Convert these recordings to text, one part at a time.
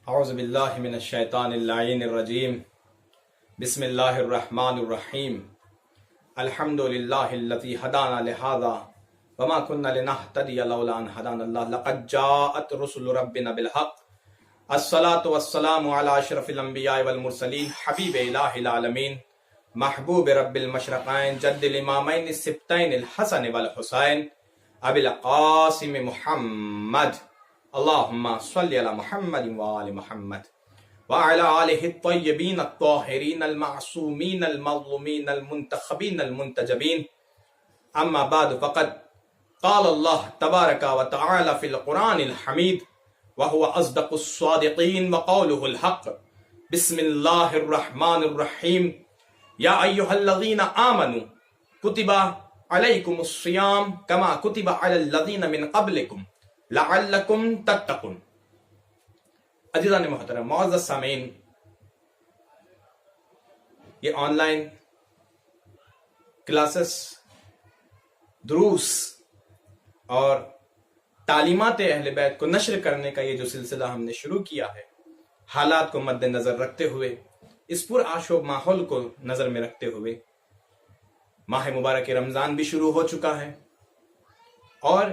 اعوذ باللہ من الشیطان اللعین الرجیم بسم اللہ الرحمن الرحیم الحمد للہ الذی ہدانا لہذا وما كنا لنہتدی لولا ان ہدانا اللہ لقد جاءت رسل ربنا بالحق الصلاة والسلام علی اشرف الانبیاء والمرسلین حبیب الہ العالمین محبوب رب المشرقین جد الامامین السبتین الحسن والحسین ابی القاسم محمد اللہم صلی علی محمد وآل محمد وعلی آلہ الطیبین الطاہرین المعصومین المظلومین المنتخبین المنتجبین اما بعد فقد قال اللہ تبارک و تعالی فی القرآن الحمید وهو اصدق الصادقین وقولہ الحق بسم اللہ الرحمن الرحیم یا ایہا الذین آمنوا کتب علیکم الصیام کما کتب علی الذین من قبلکم لعلکم تتقون۔ عزیزان محترم، معزز سامعین، یہ آن لائن کلاسز، دروس اور تعلیمات اہل بیت کو نشر کرنے کا یہ جو سلسلہ ہم نے شروع کیا ہے، حالات کو مد نظر رکھتے ہوئے، اس پر آشوب ماحول کو نظر میں رکھتے ہوئے، ماہ مبارک رمضان بھی شروع ہو چکا ہے، اور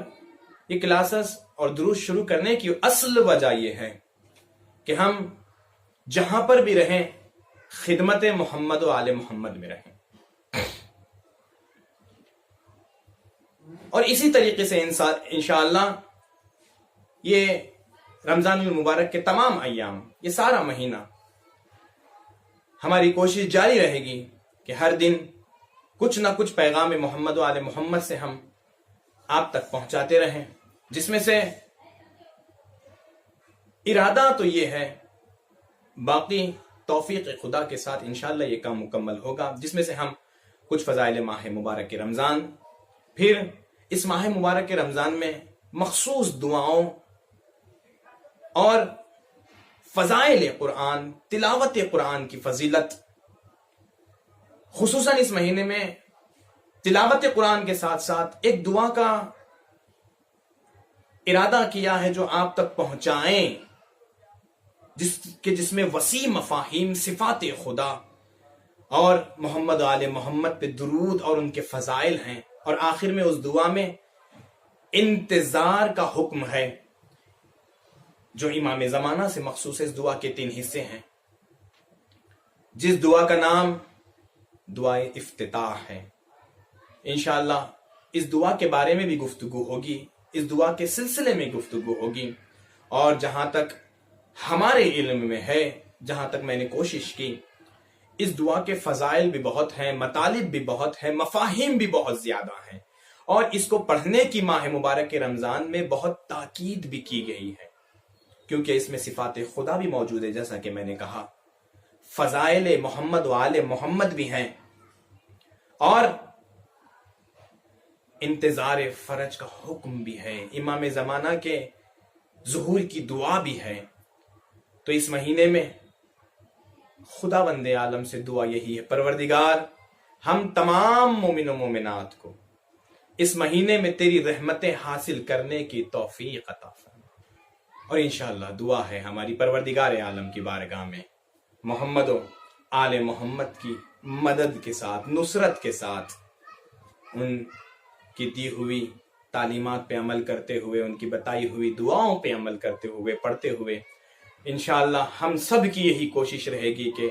یہ کلاسز اور دروس شروع کرنے کی اصل وجہ یہ ہے کہ ہم جہاں پر بھی رہیں خدمت محمد و آل محمد میں رہیں، اور اسی طریقے سے انشاءاللہ یہ رمضان المبارک کے تمام ایام، یہ سارا مہینہ ہماری کوشش جاری رہے گی کہ ہر دن کچھ نہ کچھ پیغام محمد و آل محمد سے ہم آپ تک پہنچاتے رہیں، جس میں سے ارادہ تو یہ ہے، باقی توفیق خدا کے ساتھ انشاءاللہ یہ کام مکمل ہوگا، جس میں سے ہم کچھ فضائل ماہ مبارک رمضان، پھر اس ماہ مبارک رمضان میں مخصوص دعاؤں اور فضائل قرآن، تلاوت قرآن کی فضیلت، خصوصاً اس مہینے میں تلاوت قرآن کے ساتھ ساتھ ایک دعا کا ارادہ کیا ہے جو آپ تک پہنچائیں، جس میں وسیع مفاہیم، صفات خدا اور محمد و آل محمد پہ درود اور ان کے فضائل ہیں، اور آخر میں اس دعا میں انتظار کا حکم ہے جو امام زمانہ سے مخصوص ہے۔ اس دعا کے 3 حصے ہیں، جس دعا کا نام دعائے افتتاح ہے۔ انشاءاللہ اس دعا کے بارے میں بھی گفتگو ہوگی، اس دعا کے سلسلے میں گفتگو ہوگی، اور جہاں تک ہمارے علم میں ہے، جہاں تک میں نے کوشش کی، اس دعا کے فضائل بھی بہت ہیں، مطالب بھی بہت ہیں، مفاہیم بھی بہت زیادہ ہیں، اور اس کو پڑھنے کی ماہ مبارک رمضان میں بہت تاکید بھی کی گئی ہے، کیونکہ اس میں صفات خدا بھی موجود ہے، جیسا کہ میں نے کہا، فضائل محمد و آل محمد بھی ہیں، اور انتظار فرج کا حکم بھی ہے، امام زمانہ کے ظہور کی دعا بھی ہے۔ تو اس مہینے میں خدا بند عالم سے دعا یہی ہے، پروردگار ہم تمام مومن و مومنات کو اس مہینے میں تیری رحمتیں حاصل کرنے کی توفیق عطا فرما، اور انشاءاللہ دعا ہے ہماری پروردگار عالم کی بارگاہ میں محمد و آل محمد کی مدد کے ساتھ، نصرت کے ساتھ، ان کی دی ہوئی تعلیمات پہ عمل کرتے ہوئے، ان کی بتائی ہوئی دعاؤں پہ عمل کرتے ہوئے، پڑھتے ہوئے، انشاءاللہ ہم سب کی یہی کوشش رہے گی کہ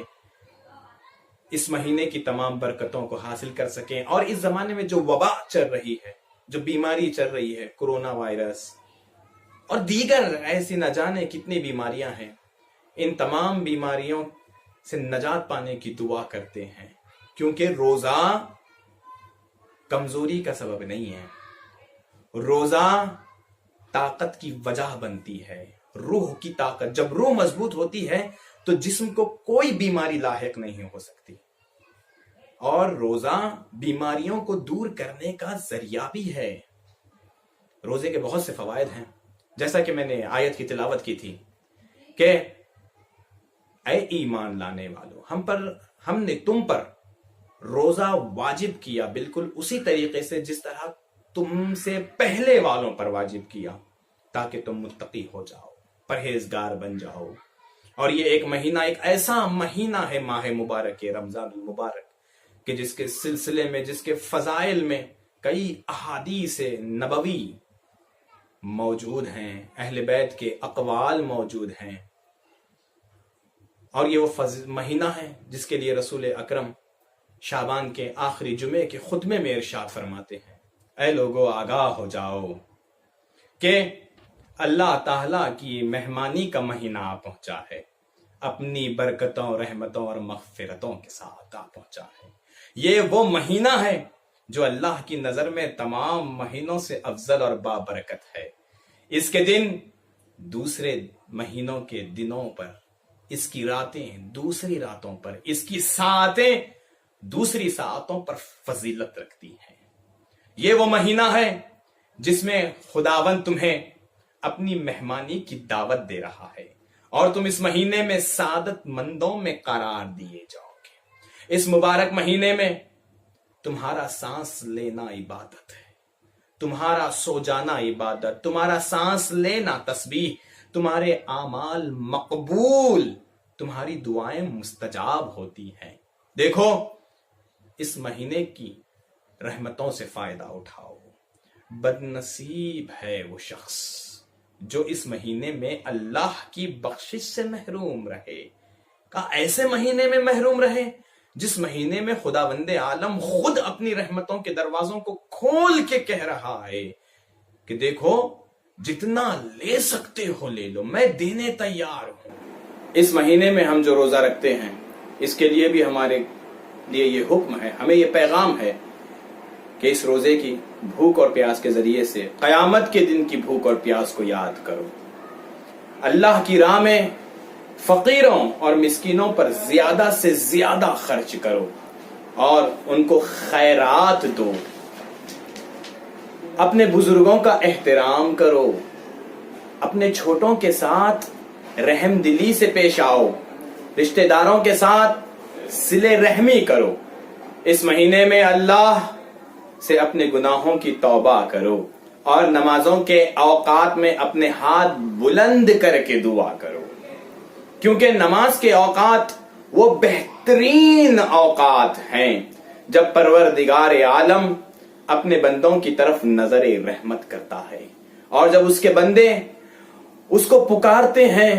اس مہینے کی تمام برکتوں کو حاصل کر سکیں، اور اس زمانے میں جو وبا چل رہی ہے، جو بیماری چل رہی ہے، کرونا وائرس اور دیگر ایسی نہ جانے کتنی بیماریاں ہیں، ان تمام بیماریوں سے نجات پانے کی دعا کرتے ہیں، کیونکہ روزہ کمزوری کا سبب نہیں ہے، روزہ طاقت کی وجہ بنتی ہے، روح کی طاقت۔ جب روح مضبوط ہوتی ہے تو جسم کو کوئی بیماری لاحق نہیں ہو سکتی، اور روزہ بیماریوں کو دور کرنے کا ذریعہ بھی ہے۔ روزے کے بہت سے فوائد ہیں، جیسا کہ میں نے آیت کی تلاوت کی تھی کہ اے ایمان لانے والو، ہم نے تم پر روزہ واجب کیا، بالکل اسی طریقے سے جس طرح تم سے پہلے والوں پر واجب کیا، تاکہ تم متقی ہو جاؤ، پرہیزگار بن جاؤ، اور یہ ایک مہینہ ایک ایسا مہینہ ہے ماہ مبارک رمضان المبارک کہ جس کے سلسلے میں، جس کے فضائل میں کئی احادیث نبوی موجود ہیں، اہل بیت کے اقوال موجود ہیں، اور یہ وہ مہینہ ہے جس کے لیے رسول اکرم شعبان کے آخری جمعے کے خطبے میں ارشاد فرماتے ہیں، اے لوگو آگاہ ہو جاؤ کہ اللہ تعالیٰ کی مہمانی کا مہینہ آ پہنچا ہے، اپنی برکتوں، رحمتوں اور مغفرتوں کے ساتھ آ پہنچا ہے۔ یہ وہ مہینہ ہے جو اللہ کی نظر میں تمام مہینوں سے افضل اور بابرکت ہے۔ اس کے دن دوسرے مہینوں کے دنوں پر، اس کی راتیں دوسری راتوں پر، اس کی ساعتیں دوسری ساعتوں پر فضیلت رکھتی ہیں۔ یہ وہ مہینہ ہے جس میں خداوند تمہیں اپنی مہمانی کی دعوت دے رہا ہے، اور تم اس مہینے میں سعادت مندوں میں قرار دیے جاؤ گے۔ اس مبارک مہینے میں تمہارا سانس لینا عبادت ہے، تمہارا سو جانا عبادت، تمہارا سانس لینا تسبیح، تمہارے اعمال مقبول، تمہاری دعائیں مستجاب ہوتی ہیں۔ دیکھو، اس مہینے کی رحمتوں سے فائدہ اٹھاؤ۔ بد نصیب ہے وہ شخص جو اس مہینے میں اللہ کی بخشش سے محروم رہے۔ کہ ایسے مہینے میں محروم رہے جس مہینے میں خداوند عالم خود اپنی رحمتوں کے دروازوں کو کھول کے کہہ رہا ہے کہ دیکھو، جتنا لے سکتے ہو لے لو، میں دینے تیار ہوں۔ اس مہینے میں ہم جو روزہ رکھتے ہیں، اس کے لیے بھی ہمارے لیے یہ حکم ہے، ہمیں یہ پیغام ہے کہ اس روزے کی بھوک اور پیاس کے ذریعے سے قیامت کے دن کی بھوک اور پیاس کو یاد کرو۔ اللہ کی راہ میں فقیروں اور مسکینوں پر زیادہ سے زیادہ خرچ کرو اور ان کو خیرات دو۔ اپنے بزرگوں کا احترام کرو، اپنے چھوٹوں کے ساتھ رحم دلی سے پیش آؤ، رشتہ داروں کے ساتھ صلہ رحمی کرو۔ اس مہینے میں اللہ سے اپنے گناہوں کی توبہ کرو اور نمازوں کے اوقات میں اپنے ہاتھ بلند کر کے دعا کرو، کیونکہ نماز کے اوقات وہ بہترین اوقات ہیں جب پروردگار عالم اپنے بندوں کی طرف نظر رحمت کرتا ہے، اور جب اس کے بندے اس کو پکارتے ہیں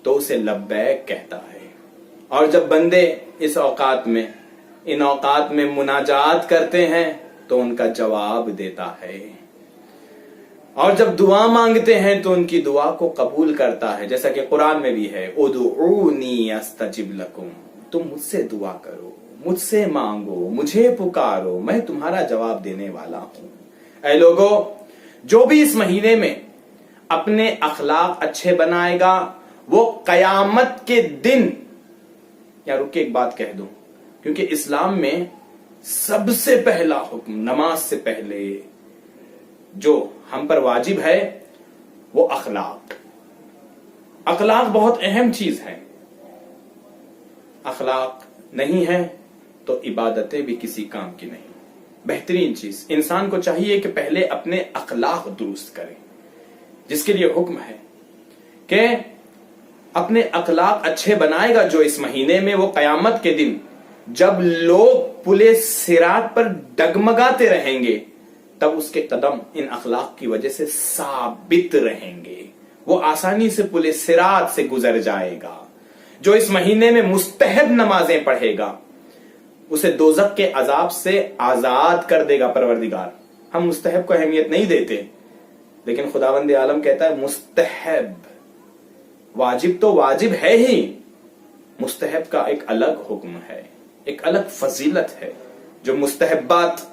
تو اسے لبیک کہتا ہے، اور جب بندے ان اوقات میں مناجات کرتے ہیں تو ان کا جواب دیتا ہے، اور جب دعا مانگتے ہیں تو ان کی دعا کو قبول کرتا ہے، جیسا کہ قرآن میں بھی ہے، ادعونی استجب لکم، تم مجھ سے دعا کرو، مجھ سے مانگو، مجھے پکارو، میں تمہارا جواب دینے والا ہوں۔ اے لوگو، جو بھی اس مہینے میں اپنے اخلاق اچھے بنائے گا، وہ قیامت کے دن، یا رک کے ایک بات کہہ دوں، کیونکہ اسلام میں سب سے پہلا حکم نماز سے پہلے جو ہم پر واجب ہے وہ اخلاق بہت اہم چیز ہے۔ اخلاق نہیں ہے تو عبادتیں بھی کسی کام کی نہیں۔ بہترین چیز انسان کو چاہیے کہ پہلے اپنے اخلاق درست کرے، جس کے لیے حکم ہے کہ اپنے اخلاق اچھے بنائے گا جو اس مہینے میں، وہ قیامت کے دن جب لوگ پلے صراط پر ڈگمگاتے رہیں گے تب اس کے قدم ان اخلاق کی وجہ سے ثابت رہیں گے، وہ آسانی سے پلے صراط سے گزر جائے گا۔ جو اس مہینے میں مستحب نمازیں پڑھے گا اسے دوزخ کے عذاب سے آزاد کر دے گا پروردگار۔ ہم مستحب کو اہمیت نہیں دیتے، لیکن خداوند عالم کہتا ہے مستحب، واجب تو واجب ہے ہی، مستحب کا ایک الگ حکم ہے، ایک الگ فضیلت ہے۔ جو مستحبات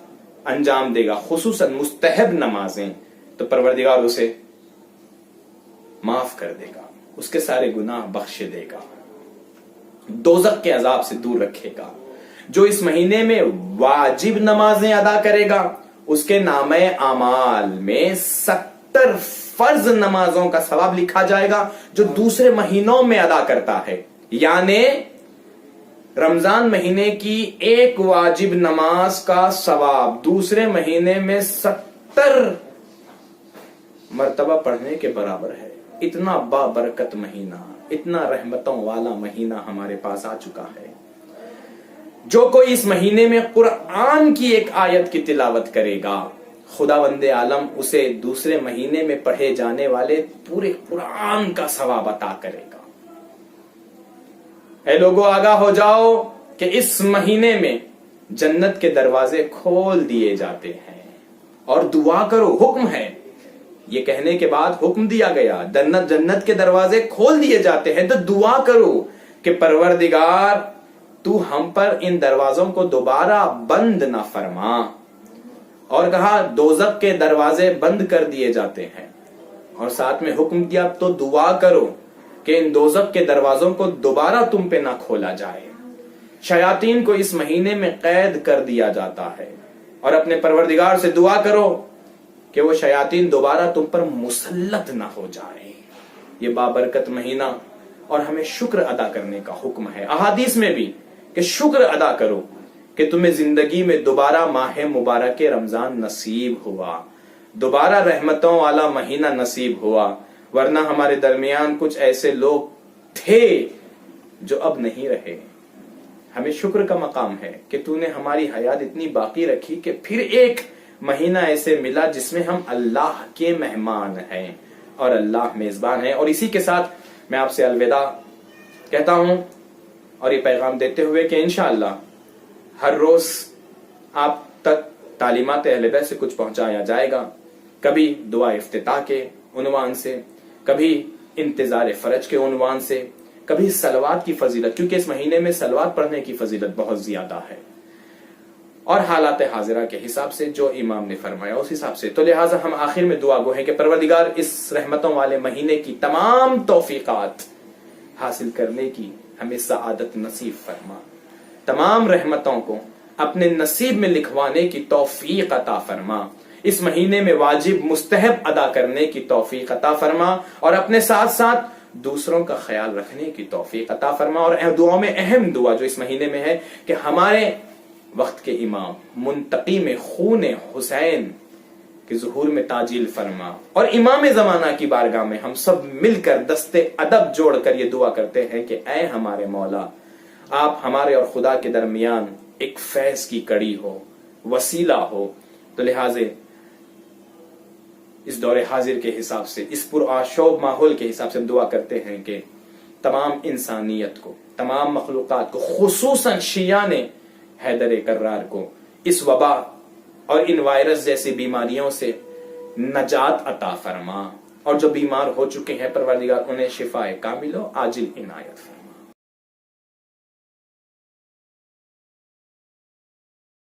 انجام دے گا، خصوصاً مستحب نمازیں، تو پروردگار اسے معاف کر دے گا، اس کے سارے گناہ بخش دے گا، دوزخ کے عذاب سے دور رکھے گا۔ جو اس مہینے میں واجب نمازیں ادا کرے گا اس کے نامہ اعمال میں 70 فرض نمازوں کا ثواب لکھا جائے گا جو دوسرے مہینوں میں ادا کرتا ہے، یعنی رمضان مہینے کی ایک واجب نماز کا ثواب دوسرے مہینے میں 70 مرتبہ پڑھنے کے برابر ہے۔ اتنا بابرکت مہینہ، اتنا رحمتوں والا مہینہ ہمارے پاس آ چکا ہے۔ جو کوئی اس مہینے میں قرآن کی ایک آیت کی تلاوت کرے گا، خداوند عالم اسے دوسرے مہینے میں پڑھے جانے والے پورے قرآن کا ثواب عطا کرے گا۔ اے لوگوں، آگاہ ہو جاؤ کہ اس مہینے میں جنت کے دروازے کھول دیے جاتے ہیں، اور دعا کرو، حکم ہے۔ یہ کہنے کے بعد حکم دیا گیا، جنت کے دروازے کھول دیے جاتے ہیں، تو دعا کرو کہ پروردگار تو ہم پر ان دروازوں کو دوبارہ بند نہ فرما۔ اور کہا دوزخ کے دروازے بند کر دیے جاتے ہیں، اور ساتھ میں حکم دیا تو دعا کرو کہ ان دوزخ کے دروازوں کو دوبارہ تم پہ نہ کھولا جائے۔ شیاطین کو اس مہینے میں قید کر دیا جاتا ہے، اور اپنے پروردگار سے دعا کرو کہ وہ شیاطین دوبارہ تم پر مسلط نہ ہو جائے۔ یہ بابرکت مہینہ، اور ہمیں شکر ادا کرنے کا حکم ہے احادیث میں بھی کہ شکر ادا کرو کہ تمہیں زندگی میں دوبارہ ماہ مبارک رمضان نصیب ہوا، دوبارہ رحمتوں والا مہینہ نصیب ہوا، ورنہ ہمارے درمیان کچھ ایسے لوگ تھے جو اب نہیں رہے۔ ہمیں شکر کا مقام ہے کہ تو نے ہماری حیات اتنی باقی رکھی کہ پھر ایک مہینہ ایسے ملا جس میں ہم اللہ کے مہمان ہیں اور اللہ میزبان ہے۔ اور اسی کے ساتھ میں آپ سے الوداع کہتا ہوں، اور یہ پیغام دیتے ہوئے کہ انشاءاللہ ہر روز آپ تک تعلیمات اہل بیت سے کچھ پہنچایا جائے گا، کبھی دعا افتتاح کے عنوان سے، کبھی انتظار فرج کے عنوان سے، کبھی صلوات کی فضیلت، کیونکہ اس مہینے میں صلوات پڑھنے کی فضیلت بہت زیادہ ہے، اور حالات حاضرہ کے حساب سے جو امام نے فرمایا اس حساب سے۔ تو لہٰذا ہم آخر میں دعا گو ہیں کہ پروردگار اس رحمتوں والے مہینے کی تمام توفیقات حاصل کرنے کی ہمیں سعادت نصیب فرما، تمام رحمتوں کو اپنے نصیب میں لکھوانے کی توفیق عطا فرما، اس مہینے میں واجب مستحب ادا کرنے کی توفیق عطا فرما، اور اپنے ساتھ ساتھ دوسروں کا خیال رکھنے کی توفیق عطا فرما۔ اور دعاؤں میں اہم دعا جو اس مہینے میں ہے کہ ہمارے وقت کے امام منتقی میں خون حسین کے ظہور میں تعجیل فرما، اور امام زمانہ کی بارگاہ میں ہم سب مل کر دستے ادب جوڑ کر یہ دعا کرتے ہیں کہ اے ہمارے مولا، آپ ہمارے اور خدا کے درمیان ایک فیض کی کڑی ہو، وسیلہ ہو۔ تو لہٰذا اس دور حاضر کے حساب سے، اس پرآشوب ماحول کے حساب سے ہم دعا کرتے ہیں کہ تمام انسانیت کو، تمام مخلوقات کو، خصوصاً شیعان حیدر کرار کو اس وبا اور ان وائرس جیسی بیماریوں سے نجات عطا فرما، اور جو بیمار ہو چکے ہیں پروردگار انہیں شفائے کامل و عاجل عنایت فرما۔